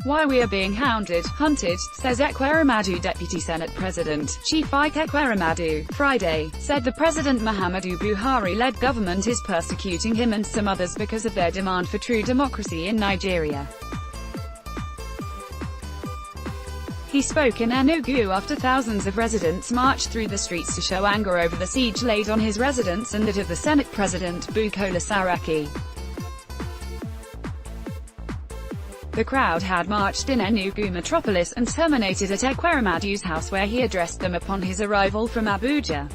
Why we are being hounded, hunted, says Ekweremadu. Deputy Senate President, Chief Ekweremadu, Friday, said the President Muhammadu Buhari-led government is persecuting him and some others because of their demand for true democracy in Nigeria. He spoke in Enugu after thousands of residents marched through the streets to show anger over the siege laid on his residence and that of the Senate President, Bukola Saraki. The crowd had marched in Enugu metropolis and terminated at Ekweremadu's house where he addressed them upon his arrival from Abuja.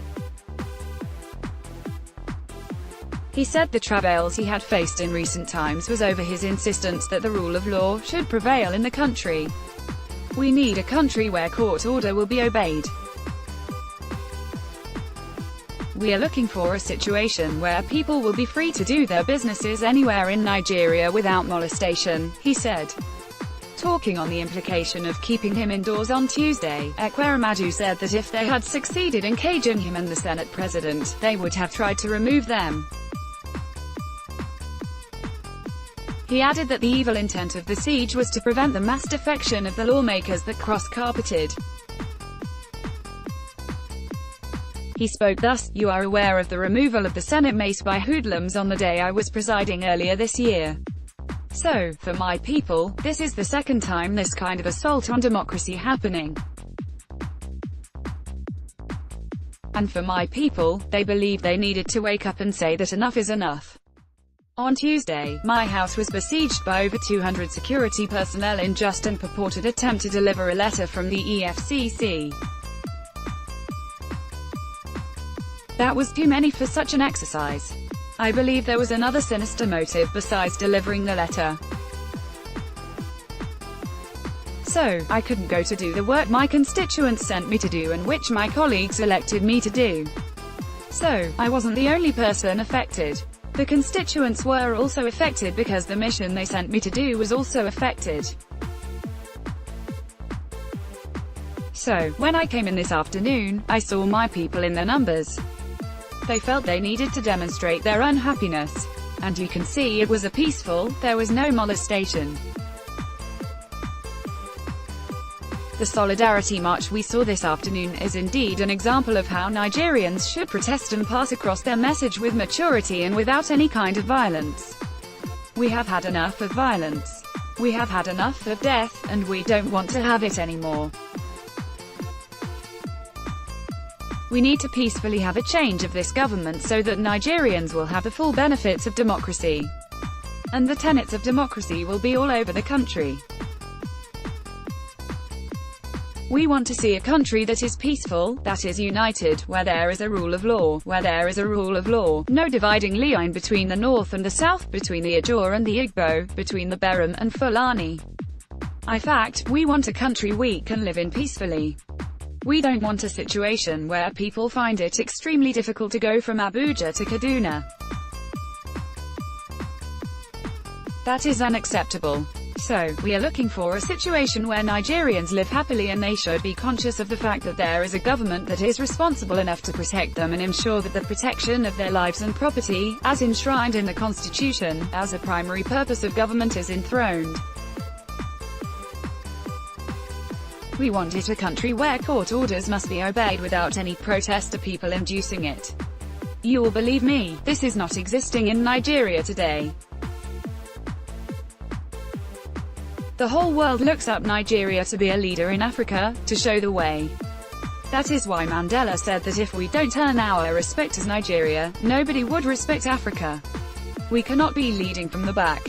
He said the travails he had faced in recent times was over his insistence that the rule of law should prevail in the country. We need a country where court order will be obeyed. We are looking for a situation where people will be free to do their businesses anywhere in Nigeria without molestation, he said. Talking on the implication of keeping him indoors on Tuesday, Ekweremadu said that if they had succeeded in caging him and the Senate President, they would have tried to remove them. He added that the evil intent of the siege was to prevent the mass defection of the lawmakers that cross-carpeted. He spoke thus: "You are aware of the removal of the Senate mace by hoodlums on the day I was presiding earlier this year. So, for my people, this is the second time this kind of assault on democracy happening. And for my people, they believe they needed to wake up and say that enough is enough." On Tuesday, my house was besieged by over 200 security personnel in just and purported attempt to deliver a letter from the EFCC. That was too many for such an exercise. I believe there was another sinister motive besides delivering the letter. So, I couldn't go to do the work my constituents sent me to do and which my colleagues elected me to do. So, I wasn't the only person affected. The constituents were also affected because the mission they sent me to do was also affected. So, when I came in this afternoon, I saw my people in their numbers. They felt they needed to demonstrate their unhappiness. And you can see it was a peaceful, there was no molestation. The Solidarity March we saw this afternoon is indeed an example of how Nigerians should protest and pass across their message with maturity and without any kind of violence. We have had enough of violence. We have had enough of death, and we don't want to have it anymore. We need to peacefully have a change of this government so that Nigerians will have the full benefits of democracy. And the tenets of democracy will be all over the country. We want to see a country that is peaceful, that is united, where there is a rule of law, where there is a rule of law, no dividing line between the north and the south, between the Ajor and the Igbo, between the Beram and Fulani. In fact, we want a country we can live in peacefully. We don't want a situation where people find it extremely difficult to go from Abuja to Kaduna. That is unacceptable. So, we are looking for a situation where Nigerians live happily and they should be conscious of the fact that there is a government that is responsible enough to protect them and ensure that the protection of their lives and property, as enshrined in the Constitution, as a primary purpose of government is enthroned. We want it a country where court orders must be obeyed without any protest or people inducing it. You will believe me, this is not existing in Nigeria today. The whole world looks up Nigeria to be a leader in Africa, to show the way. That is why Mandela said that if we don't earn our respect as Nigeria, nobody would respect Africa. We cannot be leading from the back.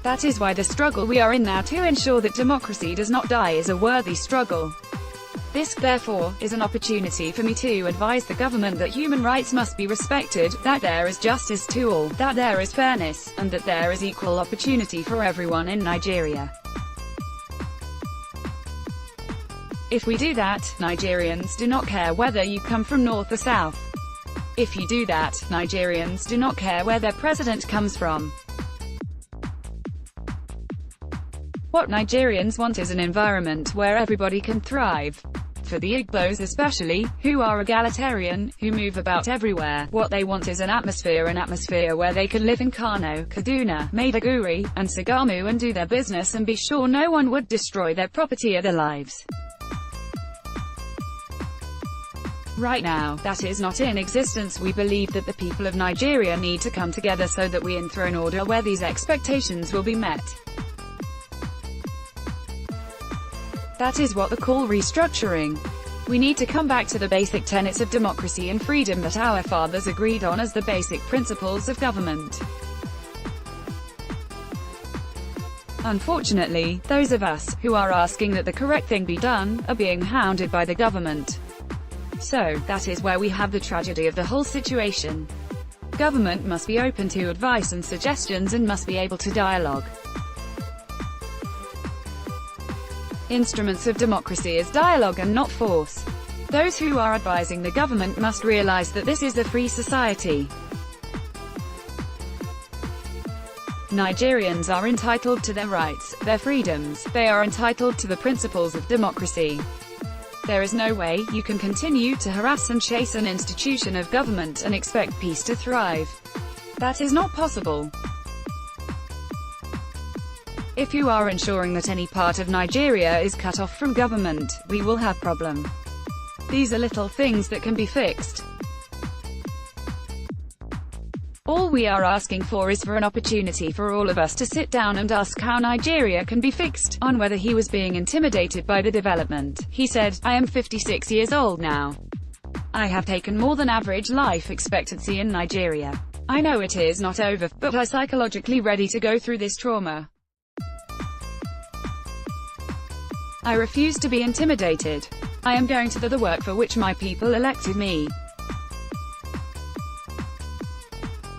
That is why the struggle we are in now to ensure that democracy does not die is a worthy struggle. This, therefore, is an opportunity for me to advise the government that human rights must be respected, that there is justice to all, that there is fairness, and that there is equal opportunity for everyone in Nigeria. If we do that, Nigerians do not care whether you come from north or south. If you do that, Nigerians do not care where their president comes from. What Nigerians want is an environment where everybody can thrive. for the Igbos especially, who are egalitarian, who move about everywhere. What they want is an atmosphere where they can live in Kano, Kaduna, Maiduguri, and Sagamu and do their business and be sure no one would destroy their property or their lives. Right now, that is not in existence. We believe that the people of Nigeria need to come together so that we enthrone order where these expectations will be met. That is what they call restructuring. We need to come back to the basic tenets of democracy and freedom that our fathers agreed on as the basic principles of government. Unfortunately, those of us who are asking that the correct thing be done are being hounded by the government. So, that is where we have the tragedy of the whole situation. Government must be open to advice and suggestions and must be able to dialogue. Instruments of democracy is dialogue and not force. Those who are advising the government must realize that this is a free society. Nigerians are entitled to their rights, their freedoms, they are entitled to the principles of democracy. There is no way you can continue to harass and chase an institution of government and expect peace to thrive. That is not possible. If you are ensuring that any part of Nigeria is cut off from government, we will have problem. These are little things that can be fixed. All we are asking for is for an opportunity for all of us to sit down and ask how Nigeria can be fixed, on whether he was being intimidated by the development. He said, "I am 56 years old now. I have taken more than average life expectancy in Nigeria. I know it is not over, but I'm psychologically ready to go through this trauma. I refuse to be intimidated. I am going to do the work for which my people elected me.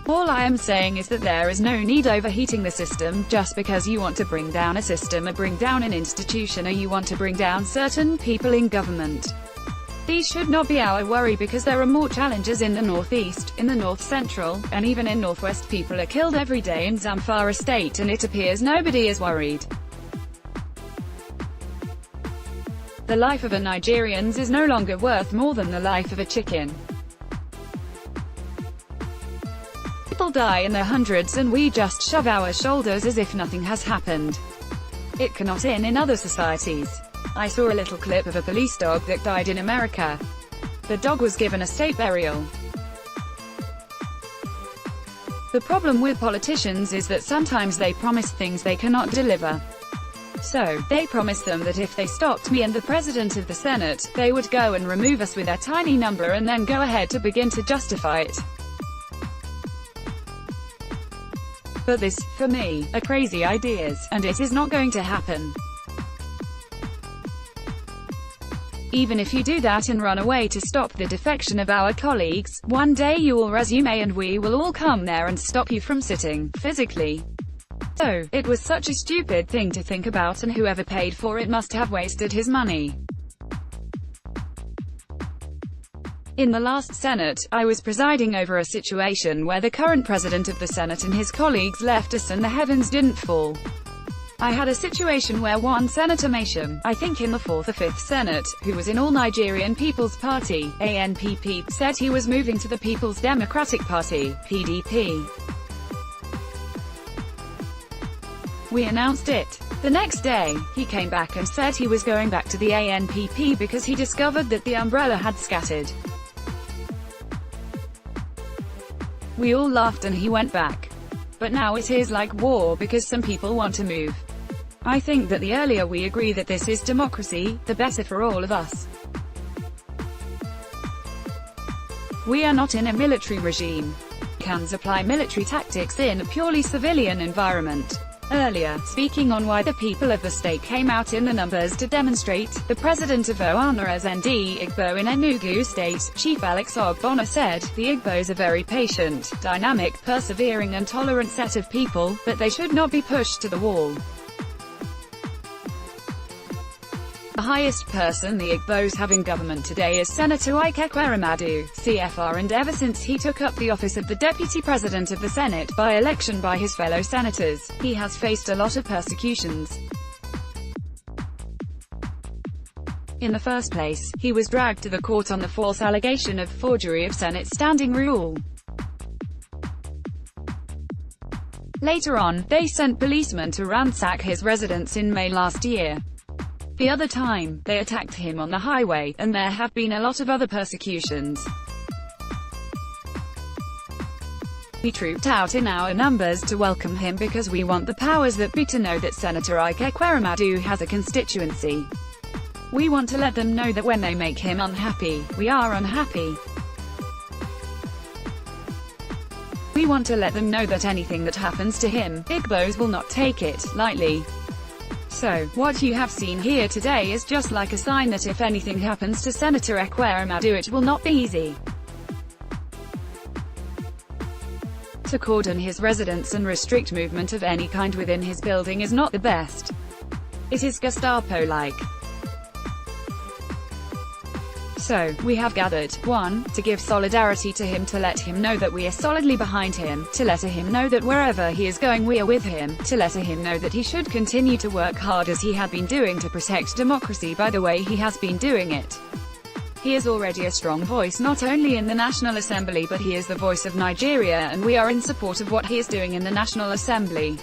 All I am saying is that there is no need overheating the system, just because you want to bring down a system or bring down an institution or you want to bring down certain people in government. These should not be our worry because there are more challenges in the northeast, in the north central, and even in northwest. People are killed every day in Zamfara state and it appears nobody is worried. The life of a Nigerian is no longer worth more than the life of a chicken. People die in their hundreds and we just shove our shoulders as if nothing has happened. It cannot in other societies. I saw a little clip of a police dog that died in America. The dog was given a state burial. The problem with politicians is that sometimes they promise things they cannot deliver. So, they promised them that if they stopped me and the President of the Senate, they would go and remove us with their tiny number and then go ahead to begin to justify it. But this, for me, are crazy ideas, and it is not going to happen. Even if you do that and run away to stop the defection of our colleagues, one day you will resume and we will all come there and stop you from sitting, physically. So, it was such a stupid thing to think about and whoever paid for it must have wasted his money. In the last Senate, I was presiding over a situation where the current President of the Senate and his colleagues left us and the heavens didn't fall. I had a situation where one Senator Masham, I think in the 4th or 5th Senate, who was in All Nigerian People's Party, ANPP, said he was moving to the People's Democratic Party, PDP. We announced it. The next day, he came back and said he was going back to the ANPP because he discovered that the umbrella had scattered. We all laughed and he went back. But now it is like war because some people want to move. I think that the earlier we agree that this is democracy, the better for all of us. We are not in a military regime. We can apply military tactics in a purely civilian environment. Earlier, speaking on why the people of the state came out in the numbers to demonstrate, the president of Oana's ND Igbo in Enugu State, Chief Alex Ogbonna said, the Igbos are very patient, dynamic, persevering and tolerant set of people, but they should not be pushed to the wall. The highest person the Igbos have in government today is Senator Ekweremadu, CFR, and ever since he took up the office of the Deputy President of the Senate by election by his fellow senators, he has faced a lot of persecutions. In the first place, he was dragged to the court on the false allegation of forgery of Senate standing rule. Later on, they sent policemen to ransack his residence in May last year. The other time, they attacked him on the highway, and there have been a lot of other persecutions. We trooped out in our numbers to welcome him because we want the powers that be to know that Senator Ekweremadu has a constituency. We want to let them know that when they make him unhappy, we are unhappy. We want to let them know that anything that happens to him, Igbos will not take it lightly. So, what you have seen here today is just like a sign that if anything happens to Senator Ekweremadu, it will not be easy. To cordon his residence and restrict movement of any kind within his building is not the best. It is Gestapo-like. So, we have gathered, 1, to give solidarity to him, to let him know that we are solidly behind him, to let him know that wherever he is going we are with him, to let him know that he should continue to work hard as he had been doing to protect democracy by the way he has been doing it. He is already a strong voice not only in the National Assembly but he is the voice of Nigeria, and we are in support of what he is doing in the National Assembly.